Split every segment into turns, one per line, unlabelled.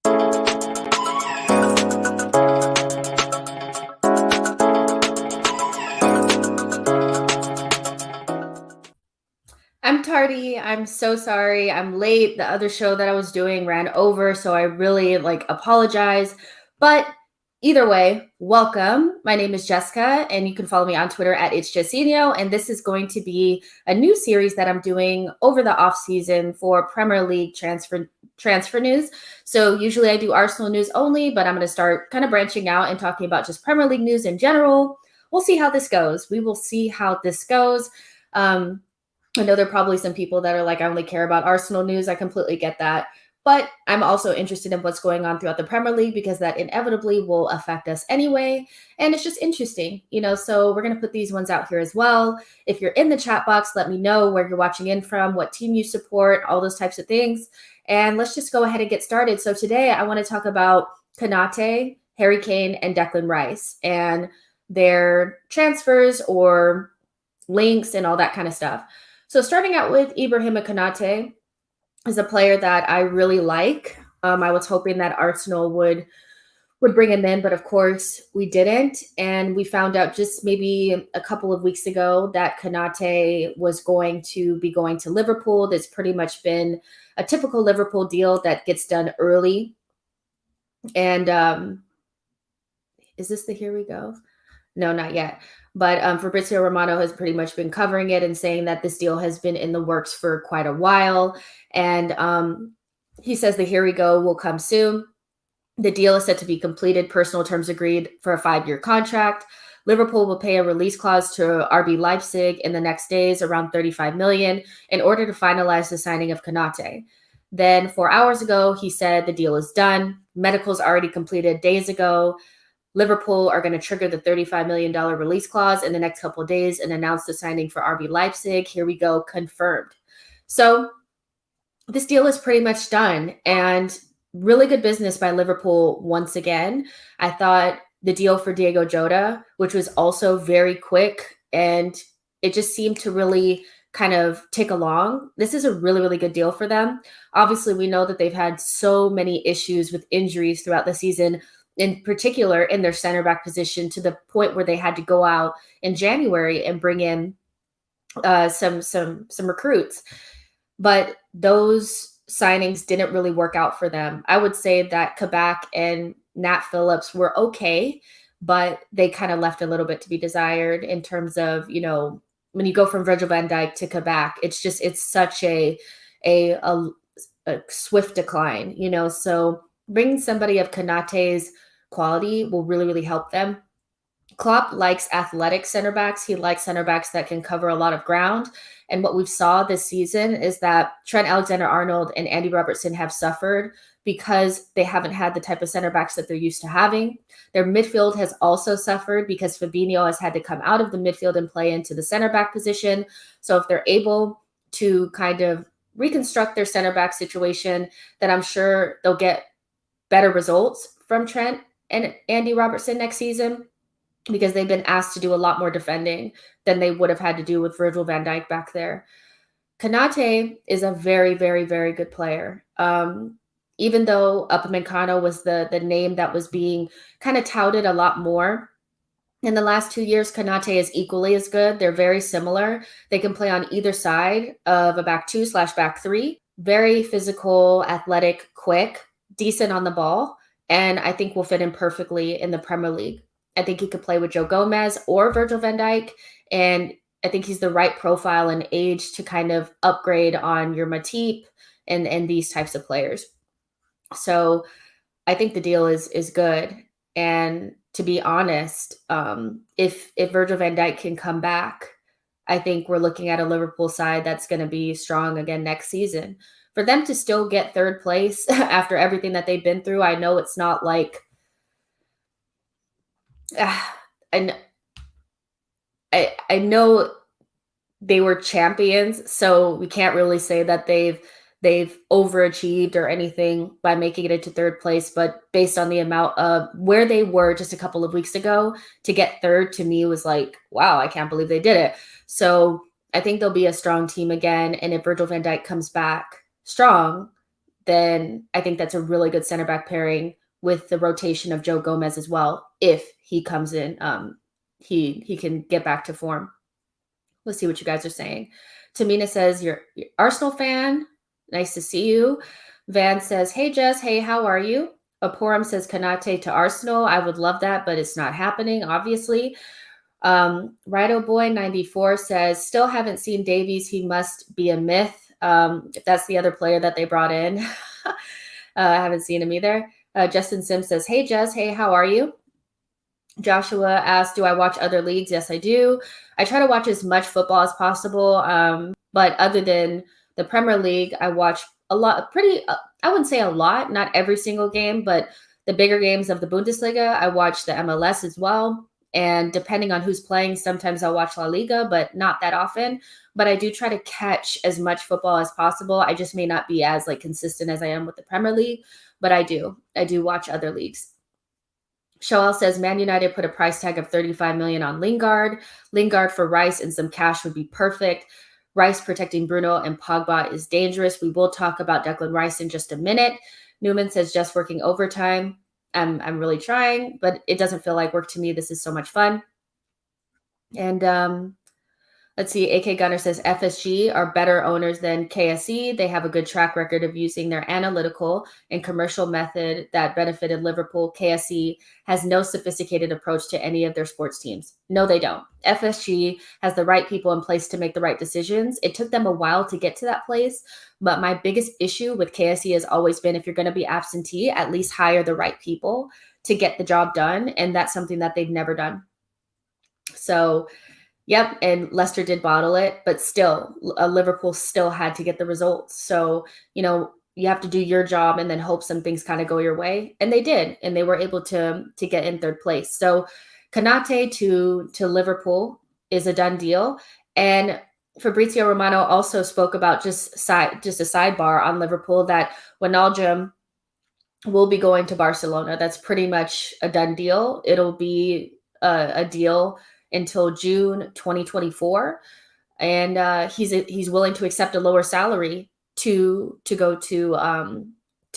I'm tardy. I'm so sorry. I'm late. The other show that I was doing ran over, so I really apologize. But either way, welcome. My name is Jessica, and you can follow me on Twitter at It's Jessinho. And this is going to be a new series that I'm doing over the off season for Premier League transfer news. So usually I do Arsenal news only, but I'm going to start kind of branching out and talking about just Premier League news in general. We'll see how this goes. We will see how this goes. I know there are probably some people that are like, I only care about Arsenal news. I completely get that. But I'm also interested in what's going on throughout the Premier League because that inevitably will affect us anyway. And it's just interesting, so we're going to put these ones out here as well. If you're in the chat box, let me know where you're watching in from, what team you support, all those types of things. And let's just go ahead and get started. So today I want to talk about Konate, Harry Kane, and Declan Rice and their transfers or links and all that kind of stuff. So starting out with Ibrahima Konate is a player that I really like. I was hoping that Arsenal would bring him in, but of course we didn't. And we found out just maybe a couple of weeks ago that Konate was going to be going to Liverpool. That's pretty much been a typical Liverpool deal that gets done early. And is this the here we go? No, not yet. But Fabrizio Romano has pretty much been covering it and saying that this deal has been in the works for quite a while. And he says the here we go will come soon. The deal is set to be completed. Personal terms agreed for a 5-year contract. Liverpool will pay a release clause to RB Leipzig in the next days, around 35 million, in order to finalize the signing of Konate. Then 4 hours ago, he said the deal is done. Medical's already completed days ago. Liverpool are going to trigger the $35 million release clause in the next couple of days and announce the signing for RB Leipzig. Here we go, confirmed. So this deal is pretty much done, and really good business by Liverpool once again. I thought the deal for Diego Jota, which was also very quick, and it just seemed to really kind of tick along. This is a really, really good deal for them. Obviously, we know that they've had so many issues with injuries throughout the season, in particular in their center back position, to the point where they had to go out in January and bring in some recruits. But those signings didn't really work out for them. I would say that Kabak and Nat Phillips were okay, but they kind of left a little bit to be desired in terms of, when you go from Virgil van Dijk to Kabak, it's such a swift decline, so bringing somebody of Konate's quality will really, really help them. Klopp likes athletic center backs. He likes center backs that can cover a lot of ground. And what we've saw this season is that Trent Alexander-Arnold and Andy Robertson have suffered because they haven't had the type of center backs that they're used to having. Their midfield has also suffered because Fabinho has had to come out of the midfield and play into the center back position. So if they're able to kind of reconstruct their center back situation, then I'm sure they'll get better results from Trent and Andy Robertson next season, because they've been asked to do a lot more defending than they would have had to do with Virgil van Dijk back there. Konate is a very, very, very good player. Even though Upamecano was the name that was being kind of touted a lot more, in the last 2 years, Konate is equally as good. They're very similar. They can play on either side of a back 2/back 3. Very physical, athletic, quick, decent on the ball, and I think will fit in perfectly in the Premier League. I think he could play with Joe Gomez or Virgil van Dijk, and I think he's the right profile and age to kind of upgrade on your Matip and these types of players. So I think the deal is good. And to be honest, if Virgil van Dijk can come back, I think we're looking at a Liverpool side that's going to be strong again next season. For them to still get third place after everything that they've been through, I know it's not like I know they were champions, so we can't really say that they've overachieved or anything by making it into third place. But based on the amount of where they were just a couple of weeks ago, to get third to me was like, wow, I can't believe they did it. So I think they'll be a strong team again. And if Virgil van Dijk comes back strong, then I think that's a really good center back pairing with the rotation of Joe Gomez as well. If he comes in, he can get back to form. Let's see what you guys are saying. Tamina says, you're Arsenal fan. Nice to see you. Van says, hey, Jess. Hey, how are you? Aporam says, Konate to Arsenal. I would love that, but it's not happening, obviously. Rido Boy 94 says, still haven't seen Davies. He must be a myth. If that's the other player that they brought in. I haven't seen him either. Justin Sims says, hey, Jess. Hey, how are you? Joshua asked, do I watch other leagues? Yes, I do. I try to watch as much football as possible. But other than the Premier League, I watch a lot, I wouldn't say a lot, not every single game, but the bigger games of the Bundesliga. I watch the MLS as well. And depending on who's playing, sometimes I'll watch La Liga, but not that often. But I do try to catch as much football as possible. I just may not be as consistent as I am with the Premier League, but I do watch other leagues. Shoel says, Man United put a price tag of $35 million on Lingard. Lingard for Rice and some cash would be perfect. Rice protecting Bruno and Pogba is dangerous. We will talk about Declan Rice in just a minute. Newman says, just working overtime. I'm really trying, but it doesn't feel like work to me. This is so much fun. And let's see, AK Gunner says FSG are better owners than KSE. They have a good track record of using their analytical and commercial method that benefited Liverpool. KSE has no sophisticated approach to any of their sports teams. No, they don't. FSG has the right people in place to make the right decisions. It took them a while to get to that place, but my biggest issue with KSE has always been if you're going to be absentee, at least hire the right people to get the job done, and that's something that they've never done. So yep, and Leicester did bottle it, but still, Liverpool still had to get the results. So, you have to do your job and then hope some things kind of go your way. And they did, and they were able to get in third place. So Konate to Liverpool is a done deal. And Fabrizio Romano also spoke about just a sidebar on Liverpool that Wijnaldum will be going to Barcelona. That's pretty much a done deal. It'll be a deal until June 2024, and he's willing to accept a lower salary to go to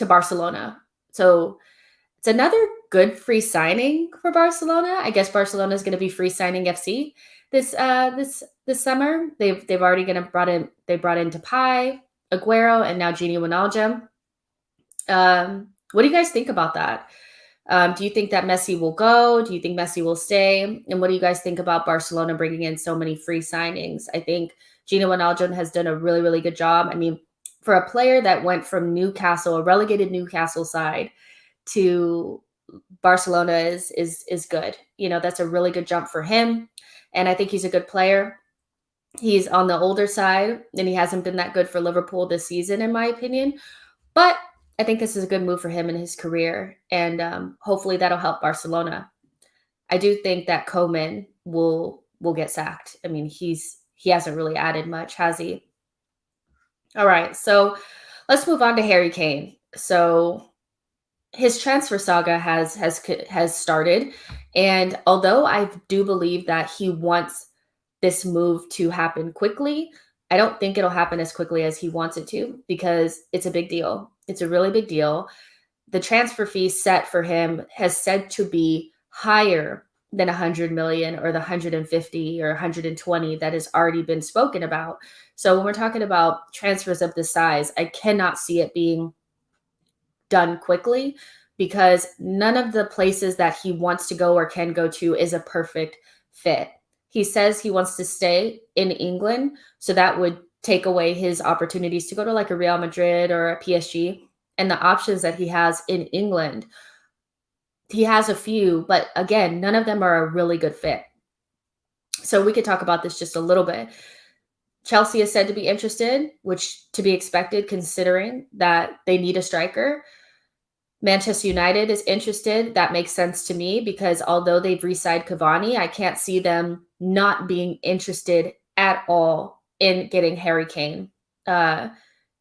Barcelona. So it's another good free signing for Barcelona. I guess Barcelona is going to be free signing FC this summer. They've already brought in Depay, Aguero, and now Gini Wijnaldum. What do you guys think about that? Do you think that Messi will go? Do you think Messi will stay? And what do you guys think about Barcelona bringing in so many free signings? I think Gini Wijnaldum has done a really, really good job. I mean, for a player that went from Newcastle, a relegated Newcastle side, to Barcelona is good. That's a really good jump for him. And I think he's a good player. He's on the older side, and he hasn't been that good for Liverpool this season, in my opinion. But I think this is a good move for him in his career, and hopefully that'll help Barcelona. I do think that Koeman will get sacked. I mean, he hasn't really added much, has he? All right, so let's move on to Harry Kane. So his transfer saga has started, and although I do believe that he wants this move to happen quickly, I don't think it'll happen as quickly as he wants it to, because it's a big deal. It's a really big deal. The transfer fee set for him has said to be higher than 100 million or the 150 or 120 that has already been spoken about. So when we're talking about transfers of this size, I cannot see it being done quickly, because none of the places that he wants to go or can go to is a perfect fit. He says he wants to stay in England, so that would take away his opportunities to go to a Real Madrid or a PSG. And the options that he has in England, he has a few, but again, none of them are a really good fit. So we could talk about this just a little bit. Chelsea is said to be interested, which to be expected considering that they need a striker. Manchester United is interested. That makes sense to me, because although they've re-signed Cavani, I can't see them not being interested at all in getting Harry Kane.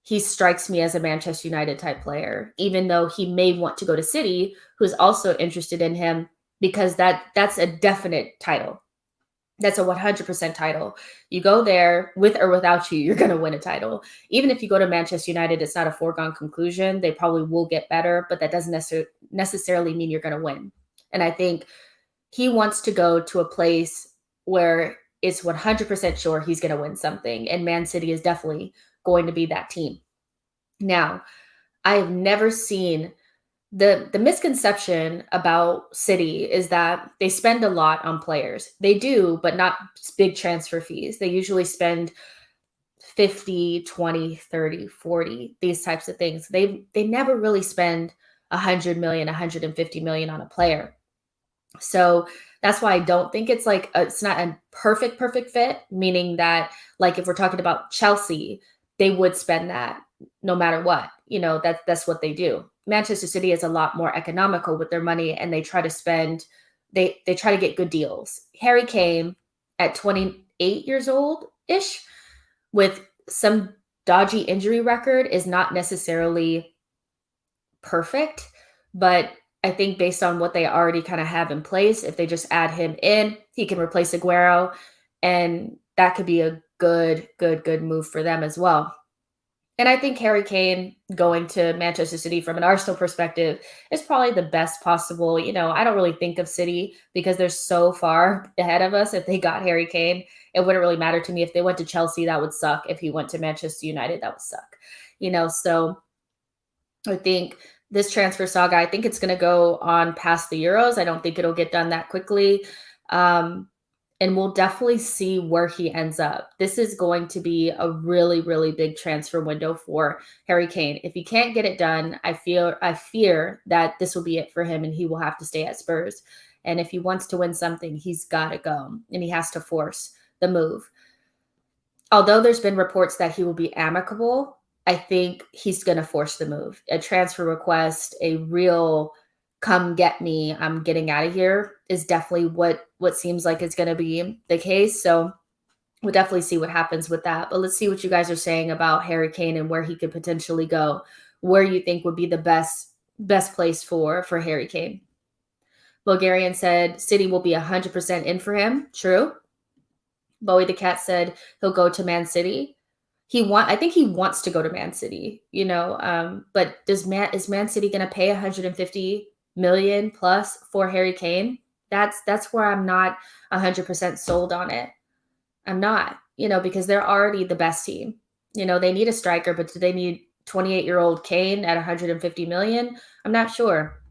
He strikes me as a Manchester United type player, even though he may want to go to City, who's also interested in him, because that's a definite title. That's a 100% title. You go there with or without you, you're going to win a title. Even if you go to Manchester United, it's not a foregone conclusion. They probably will get better, but that doesn't necessarily mean you're going to win. And I think he wants to go to a place where it's 100% sure he's going to win something. And Man City is definitely going to be that team. Now, I have never seen the misconception about City is that they spend a lot on players. They do, but not big transfer fees. They usually spend 50, 20, 30, 40, these types of things. They never really spend 100 million, 150 million on a player. So that's why I don't think it's like it's not a perfect fit, meaning that like if we're talking about Chelsea, they would spend that no matter what. That's what they do. Manchester City is a lot more economical with their money, and they try to spend they try to get good deals. Harry Kane at 28 years old ish with some dodgy injury record is not necessarily perfect, but I think based on what they already kind of have in place, if they just add him in, he can replace Aguero, and that could be a good move for them as well. And I think Harry Kane going to Manchester City from an Arsenal perspective is probably the best possible. I don't really think of City because they're so far ahead of us. If they got Harry Kane, it wouldn't really matter to me. If they went to Chelsea, that would suck. If he went to Manchester United, that would suck. So I think this transfer saga, I think it's going to go on past the Euros. I don't think it'll get done that quickly. And we'll definitely see where he ends up. This is going to be a really, really big transfer window for Harry Kane. If he can't get it done, I fear that this will be it for him and he will have to stay at Spurs. And if he wants to win something, he's got to go and he has to force the move. Although there's been reports that he will be amicable, I think he's going to force the move. A transfer request, a real come get me, I'm getting out of here is definitely what seems like it's going to be the case. So we'll definitely see what happens with that. But let's see what you guys are saying about Harry Kane and where he could potentially go, where you think would be the best place for Harry Kane. Bulgarian said City will be 100% in for him. True. Bowie the Cat said he'll go to Man City. I think he wants to go to Man City, but is Man City going to pay 150 million plus for Harry Kane? That's where I'm not 100% sold on it. I'm not, because they're already the best team. They need a striker, but do they need 28-year-old Kane at 150 million? I'm not sure.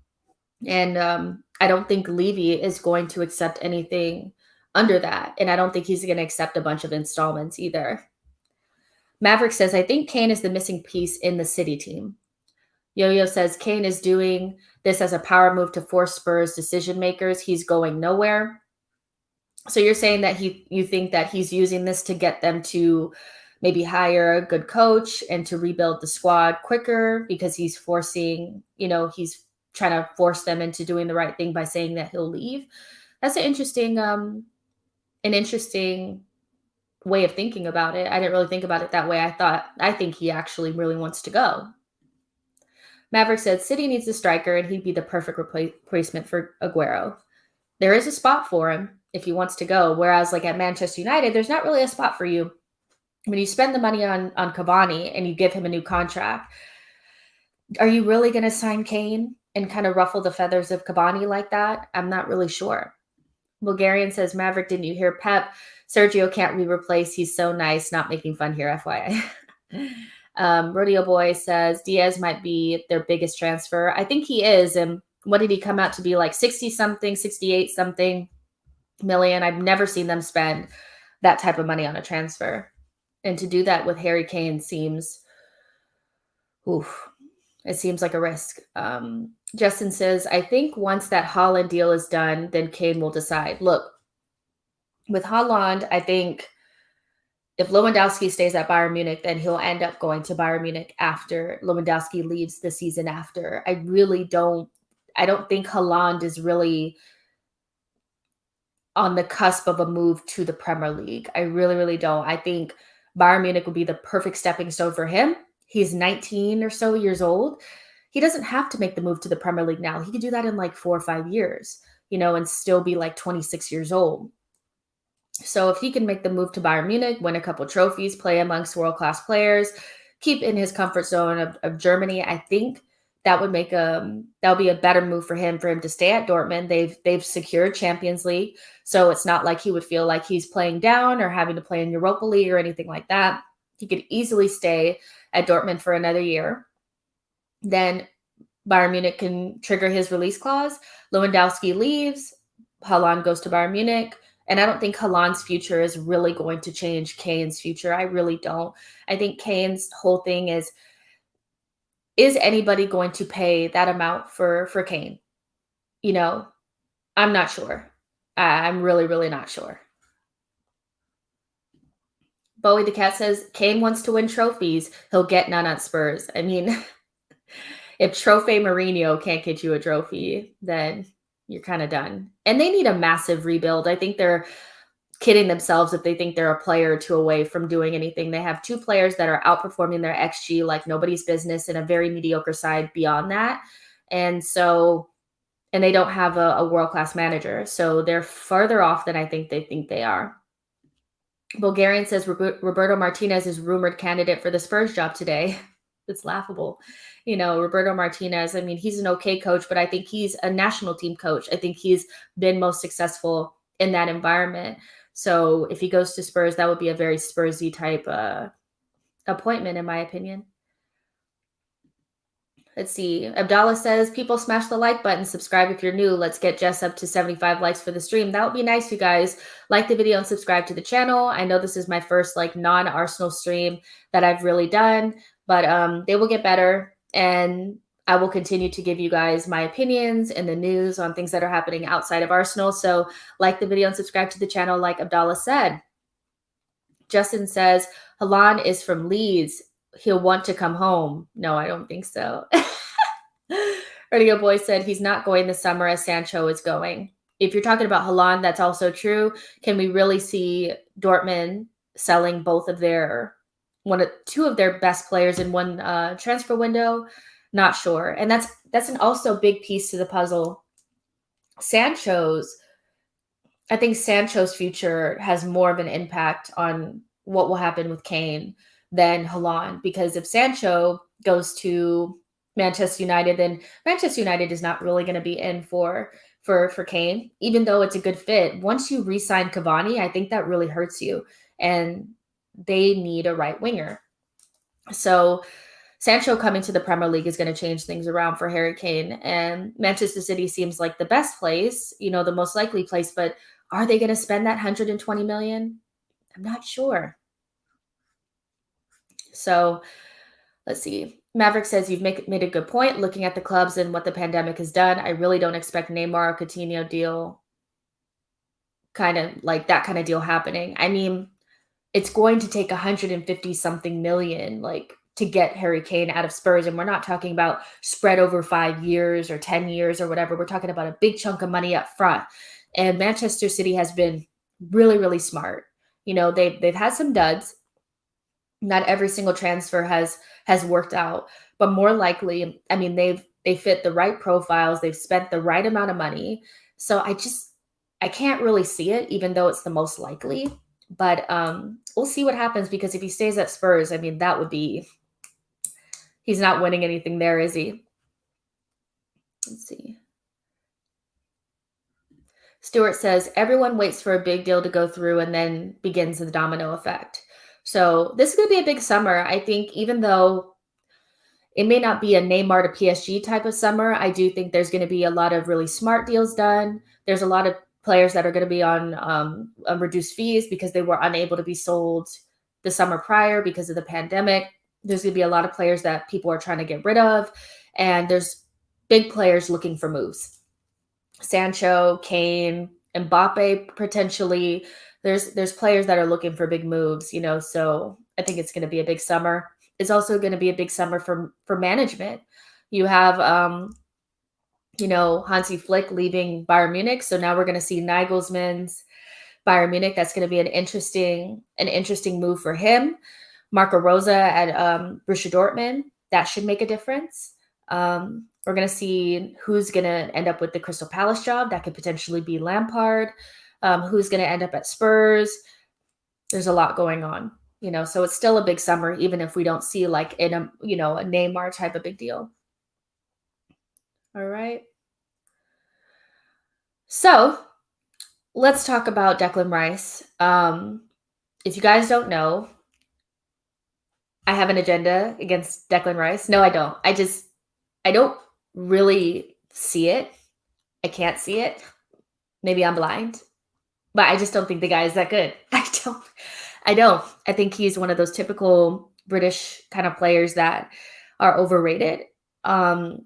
And I don't think Levy is going to accept anything under that. And I don't think he's going to accept a bunch of installments either. Maverick says, I think Kane is the missing piece in the City team. Yo-Yo says, Kane is doing this as a power move to force Spurs decision makers. He's going nowhere. So you're saying that you think that he's using this to get them to maybe hire a good coach and to rebuild the squad quicker because he's forcing, he's trying to force them into doing the right thing by saying that he'll leave. That's an interesting way of thinking about it. I didn't really think about it that way. I think he actually really wants to go. Maverick said City needs a striker and he'd be the perfect replacement for Aguero. There is a spot for him if he wants to go. Whereas like at Manchester United, there's not really a spot for you. When you spend the money on Cavani and you give him a new contract, are you really going to sign Kane and kind of ruffle the feathers of Cavani like that? I'm not really sure. Bulgarian says, Maverick, didn't you hear Pep? Sergio can't be replaced. He's so nice. Not making fun here, FYI. Rodeo Boy says Diaz might be their biggest transfer. I think he is. And what did he come out to be like 60-something, 68-something million? I've never seen them spend that type of money on a transfer. And to do that with Harry Kane seems like a risk. Justin says, I think once that Haaland deal is done, then Kane will decide. Look, with Haaland, I think if Lewandowski stays at Bayern Munich, then he'll end up going to Bayern Munich after Lewandowski leaves the season after. I don't think Haaland is really on the cusp of a move to the Premier League. I really, really don't. I think Bayern Munich would be the perfect stepping stone for him. He's 19 or so years old. He doesn't have to make the move to the Premier League now. He could do that in like 4 or 5 years, and still be like 26 years old. So if he can make the move to Bayern Munich, win a couple trophies, play amongst world-class players, keep in his comfort zone of Germany, I think that would make that would be a better move for him to stay at Dortmund. They've secured Champions League, so it's not like he would feel like he's playing down or having to play in Europa League or anything like that. He could easily stay at Dortmund for another year. Then Bayern Munich can trigger his release clause. Lewandowski leaves. Haaland goes to Bayern Munich. And I don't think Haaland's future is really going to change Kane's future. I really don't. I think Kane's whole thing is anybody going to pay that amount for Kane? You know, I'm not sure. I'm really, really not sure. Bowie the Cat says, Kane wants to win trophies. He'll get none at Spurs. I mean, if Trophy Mourinho can't get you a trophy, then you're kind of done. And they need a massive rebuild. I think they're kidding themselves if they think they're a player or two away from doing anything. They have two players that are outperforming their XG like nobody's business and a very mediocre side beyond that. And they don't have a world-class manager. So they're further off than I think they are. Bulgarian says Roberto Martinez is rumored candidate for the Spurs job today. It's laughable. Roberto Martinez, I mean, he's an okay coach, but I think he's a national team coach. I think he's been most successful in that environment. So if he goes to Spurs, that would be a very Spursy type appointment, in my opinion. Let's see. Abdallah says, people smash the like button, subscribe if you're new. Let's get Jess up to 75 likes for the stream. That would be nice, you guys. Like the video and subscribe to the channel. I know this is my first non-Arsenal stream that I've really done, but they will get better. And I will continue to give you guys my opinions and the news on things that are happening outside of Arsenal. So like the video and subscribe to the channel, like Abdallah said. Justin says, Haaland is from Leeds. He'll want to come home. No, I don't think so. Radio Boy said he's not going this summer as Sancho is going. If you're talking about Haaland, that's also true. Can we really see Dortmund selling two of their best players in one transfer window? Not sure. And that's an also big piece to the puzzle. I think Sancho's future has more of an impact on what will happen with Kane than Haaland, because if Sancho goes to Manchester United, then Manchester United is not really going to be in for Kane, even though it's a good fit. Once you re-sign Cavani, I think that really hurts you, and they need a right winger. So Sancho coming to the Premier League is going to change things around for Harry Kane, and Manchester City seems like the best place, the most likely place, but are they going to spend that 120 million? I'm not sure. So let's see. Maverick says you've made a good point. Looking at the clubs and what the pandemic has done, I really don't expect Neymar or Coutinho deal, kind of like that kind of deal happening. I mean, it's going to take 150 something million, to get Harry Kane out of Spurs. And we're not talking about spread over 5 years or 10 years or whatever. We're talking about a big chunk of money up front. And Manchester City has been really, really smart. They've had some duds. Not every single transfer has worked out, but more likely, I mean, they fit the right profiles. They've spent the right amount of money. So I can't really see it, even though it's the most likely. But we'll see what happens, because if he stays at Spurs, I mean, that would be, he's not winning anything there, is he? Let's see. Stuart says, everyone waits for a big deal to go through and then begins the domino effect. So this is going to be a big summer. I think even though it may not be a Neymar to PSG type of summer, I do think there's going to be a lot of really smart deals done. There's a lot of players that are going to be on reduced fees because they were unable to be sold the summer prior because of the pandemic. There's going to be a lot of players that people are trying to get rid of. And there's big players looking for moves. Sancho, Kane, Mbappe, potentially. There's players that are looking for big moves, so I think it's going to be a big summer. It's also going to be a big summer for management. You have, Hansi Flick leaving Bayern Munich. So now we're going to see Nagelsmann's Bayern Munich. That's going to be an interesting move for him. Marco Rosa at Borussia Dortmund. That should make a difference. We're going to see who's going to end up with the Crystal Palace job. That could potentially be Lampard. who's going to end up at Spurs. There's a lot going on, so it's still a big summer, even if we don't see like in a Neymar type of big deal. All right. So let's talk about Declan Rice. If you guys don't know, I have an agenda against Declan Rice. No, I don't. I don't really see it. I can't see it. Maybe I'm blind, but I just don't think the guy is that good. I don't. I think he's one of those typical British kind of players that are overrated. And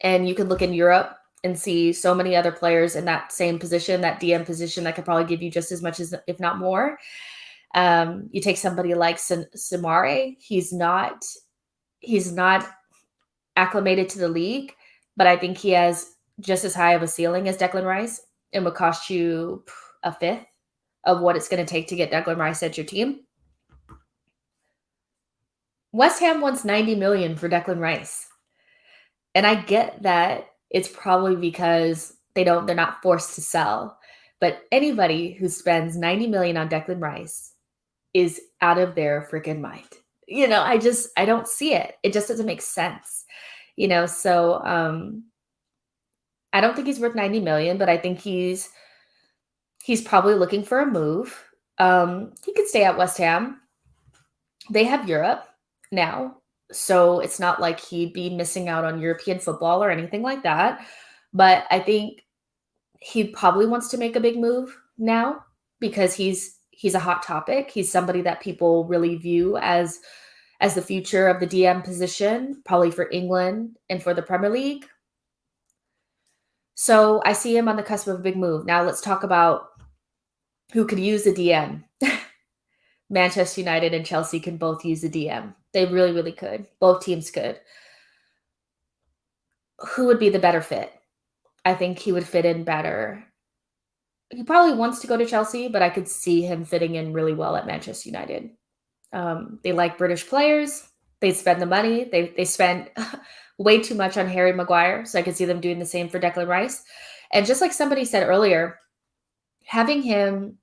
you can look in Europe and see so many other players in that same position, that DM position, that could probably give you just as much as, if not more. You take somebody like Samare. He's not acclimated to the league, but I think he has just as high of a ceiling as Declan Rice, and would cost you a fifth of what it's going to take to get Declan Rice at your team. West Ham wants $90 million for Declan Rice. And I get that it's probably because they're not forced to sell. But anybody who spends $90 million on Declan Rice is out of their freaking mind. I don't see it. It just doesn't make sense. So I don't think he's worth $90 million, but I think he's probably looking for a move. He could stay at West Ham. They have Europe now, so it's not like he'd be missing out on European football or anything like that. But I think he probably wants to make a big move now because he's a hot topic. He's somebody that people really view as the future of the DM position, probably for England and for the Premier League. So I see him on the cusp of a big move. Now let's talk about who could use the DM. Manchester United and Chelsea can both use the DM. They really, really could. Both teams could. Who would be the better fit? I think he would fit in better. He probably wants to go to Chelsea, but I could see him fitting in really well at Manchester United. They like British players. They spend the money. They spend way too much on Harry Maguire, so I could see them doing the same for Declan Rice. And just like somebody said earlier, having him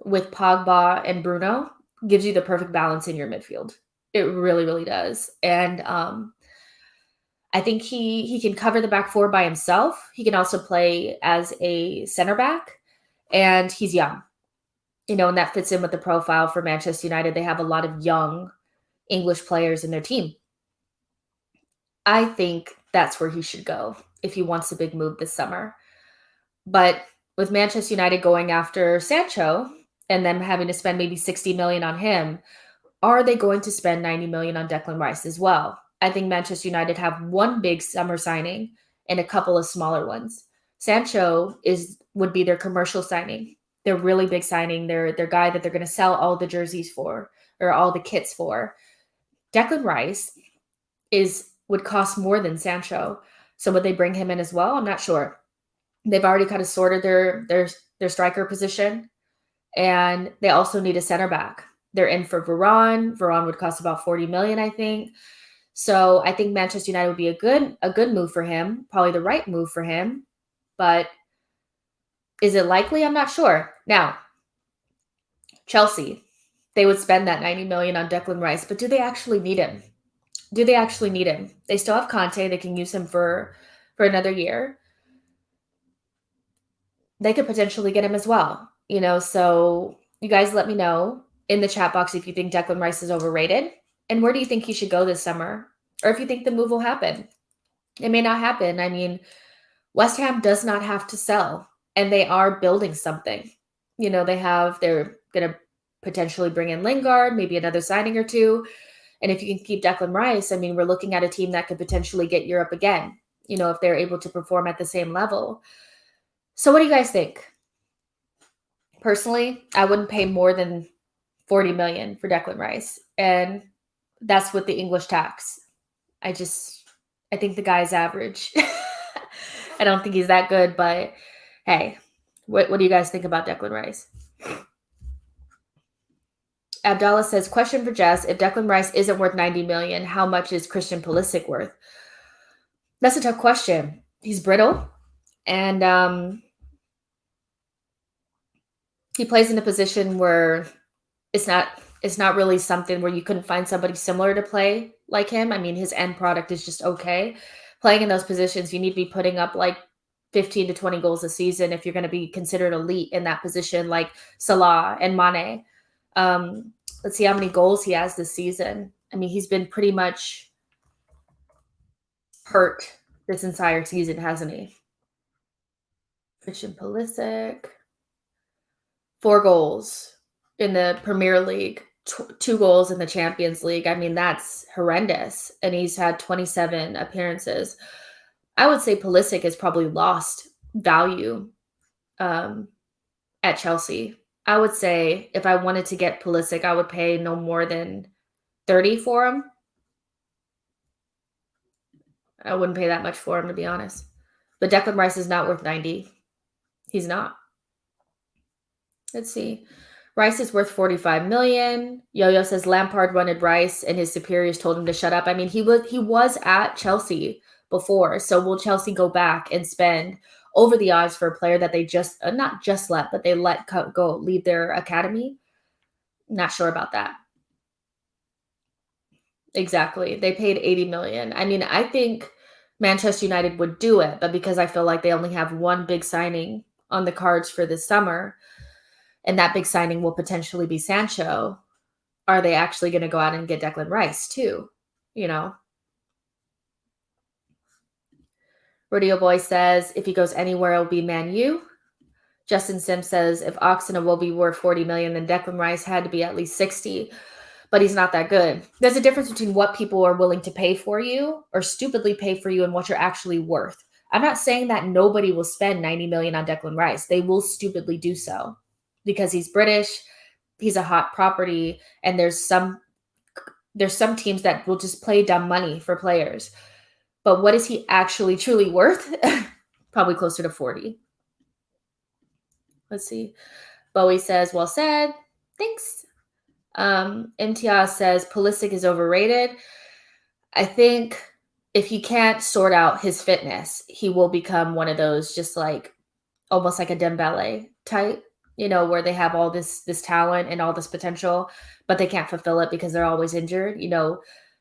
with Pogba and Bruno gives you the perfect balance in your midfield. It really, really does. And I think he can cover the back four by himself. He can also play as a center back, and he's young. And that fits in with the profile for Manchester United. They have a lot of young English players in their team. I think that's where he should go if he wants a big move this summer. But with Manchester United going after Sancho and them having to spend maybe $60 million on him, are they going to spend $90 million on Declan Rice as well? I think Manchester United have one big summer signing and a couple of smaller ones. Sancho would be their commercial signing. They're really big signing. They're guy that they're going to sell all the jerseys for or all the kits for. Declan Rice would cost more than Sancho. So would they bring him in as well? I'm not sure. They've already kind of sorted their striker position, and they also need a center back. They're in for Varane. Varane would cost about $40 million, I think. So I think Manchester United would be a good move for him, probably the right move for him. But is it likely? I'm not sure. Now, Chelsea, they would spend that $90 million on Declan Rice, but do they actually need him? Do they actually need him? They still have Konate. They can use him for another year. They could potentially get him as well. So you guys let me know in the chat box if you think Declan Rice is overrated, and where do you think he should go this summer, or if you think the move will happen. It may not happen. I mean, West Ham does not have to sell, and they are building something. They're going to potentially bring in Lingard, maybe another signing or two. And if you can keep Declan Rice, I mean, we're looking at a team that could potentially get Europe again, if they're able to perform at the same level. So what do you guys think? Personally, I wouldn't pay more than $40 million for Declan Rice. And that's with the English tax. I think the guy's average. I don't think he's that good, but hey, what do you guys think about Declan Rice? Abdallah says, question for Jess, if Declan Rice isn't worth $90 million, how much is Christian Pulisic worth? That's a tough question. He's brittle, and he plays in a position where it's not really something where you couldn't find somebody similar to play like him. I mean, his end product is just okay. Playing in those positions, you need to be putting up like 15 to 20 goals a season if you're going to be considered elite in that position, like Salah and Mane. Um, let's see how many goals he has this season. I mean, he's been pretty much hurt this entire season, hasn't he? Christian Pulisic, 4 goals in the Premier League, 2 goals in the Champions League. I mean, that's horrendous. And he's had 27 appearances. I would say Pulisic has probably lost value at Chelsea. I would say if I wanted to get Pulisic, I would pay no more than 30 for him. I wouldn't pay that much for him, to be honest. But Declan Rice is not worth 90. He's not. Let's see. Rice is worth 45 million. Yo-Yo says Lampard wanted Rice and his superiors told him to shut up. I mean, he was at Chelsea before. So will Chelsea go back and spend over the odds for a player that they just not just let, but they let go leave their academy? Not sure about that. Exactly. They paid 80 million. I mean, I think Manchester United would do it, but because I feel like they only have one big signing on the cards for this summer, and that big signing will potentially be Sancho, are they actually going to go out and get Declan Rice too? You know? Rodeo Boy says, if he goes anywhere, it'll be Man U. Justin Sims says, if Oxen will be worth 40 million, then Declan Rice had to be at least 60, but he's not that good. There's a difference between what people are willing to pay for you or stupidly pay for you and what you're actually worth. I'm not saying that nobody will spend 90 million on Declan Rice. They will stupidly do so because he's British, he's a hot property, and there's some teams that will just play dumb money for players. But what is he actually truly worth? Probably closer to 40. Let's see. Bowie says, well said. Thanks. MTR says Pulisic is overrated. I think if he can't sort out his fitness, he will become one of those just like almost like a Dembele type, where they have all this talent and all this potential, but they can't fulfill it because they're always injured.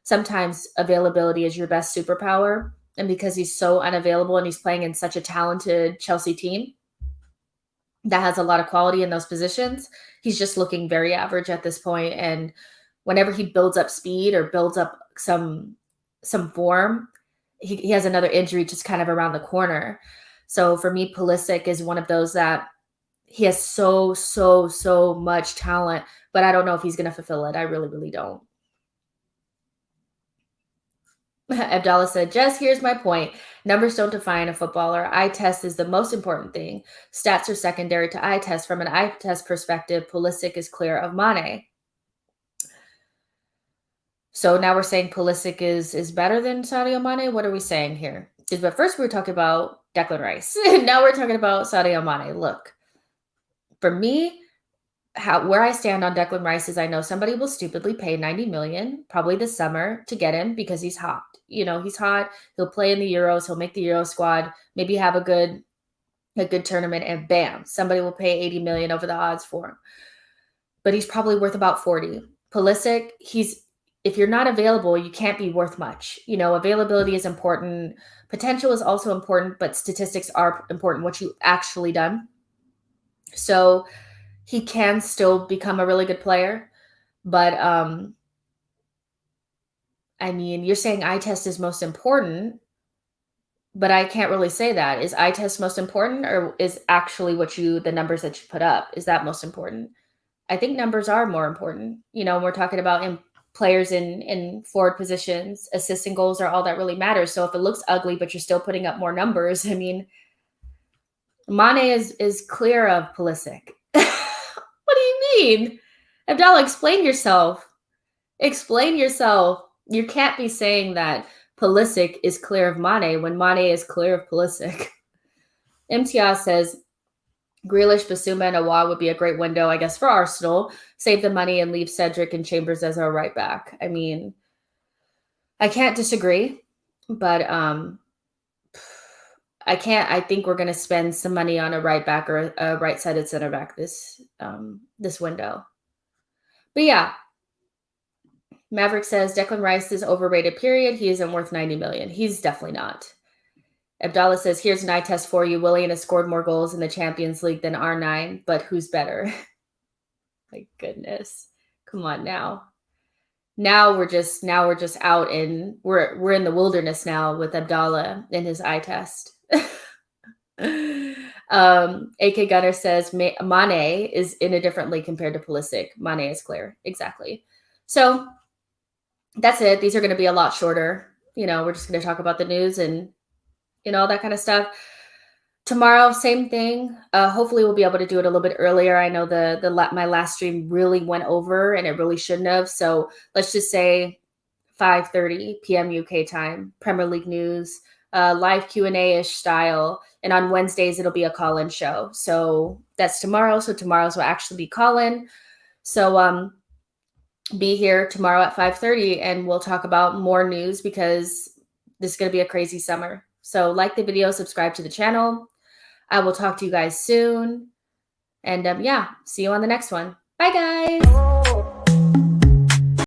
Sometimes availability is your best superpower. And because he's so unavailable and he's playing in such a talented Chelsea team that has a lot of quality in those positions, he's just looking very average at this point. And whenever he builds up speed or builds up some form, he has another injury just kind of around the corner. So for me, Pulisic is one of those that he has so much talent, but I don't know if he's going to fulfill it. I really, really don't. Abdallah said, Jess, here's my point. Numbers don't define a footballer. Eye test is the most important thing. Stats are secondary to eye test. From an eye test perspective, Pulisic is clear of Mane. So now we're saying Pulisic is better than Sadio Mane? What are we saying here? But first we were talking about Declan Rice. Now we're talking about Sadio Mane. Look, for me, where I stand on Declan Rice is I know somebody will stupidly pay 90 million probably this summer to get him because he's hot. He's hot. He'll play in the Euros. He'll make the Euro squad, maybe have a good tournament, and bam, somebody will pay 80 million over the odds for him. But he's probably worth about 40. Pulisic, if you're not available, you can't be worth much. Availability is important. Potential is also important, but statistics are important, what you actually done. So he can still become a really good player. But I mean, you're saying eye test is most important, but I can't really say that. Is eye test most important, or is actually the numbers that you put up, is that most important? I think numbers are more important. We're talking about players in forward positions, assists and goals are all that really matters. So if it looks ugly, but you're still putting up more numbers, I mean, Mane is clear of Pulisic. What do you mean? Abdallah, explain yourself. Explain yourself. You can't be saying that Pulisic is clear of Mane when Mane is clear of Pulisic. MTR says, Grealish, Basuma, and Awa would be a great window, I guess, for Arsenal. Save the money and leave Cedric and Chambers as our right back. I mean, I can't disagree, but I think we're going to spend some money on a right back or a right-sided center back this window. But yeah, Maverick says Declan Rice is overrated, period. He isn't worth 90 million. He's definitely not. Abdallah says, here's an eye test for you. Willian has scored more goals in the Champions League than R9, but who's better? My goodness. Come on now. Now we're just out in we're in the wilderness now with Abdallah in his eye test. AK Gunner says Mane is in a different league compared to Pulisic. Mane is clear. Exactly. So that's it. These are going to be a lot shorter. We're just going to talk about the news and all that kind of stuff. Tomorrow, same thing. Hopefully we'll be able to do it a little bit earlier. I know my last stream really went over and it really shouldn't have. So let's just say 5:30 p.m. UK time, Premier League news, live Q&A-ish style. And on Wednesdays, it'll be a call-in show. So that's tomorrow. So tomorrow's will actually be call-in. So be here tomorrow at 5:30 and we'll talk about more news because this is going to be a crazy summer. So like the video, subscribe to the channel. I will talk to you guys soon. And yeah, see you on the next one. Bye, guys.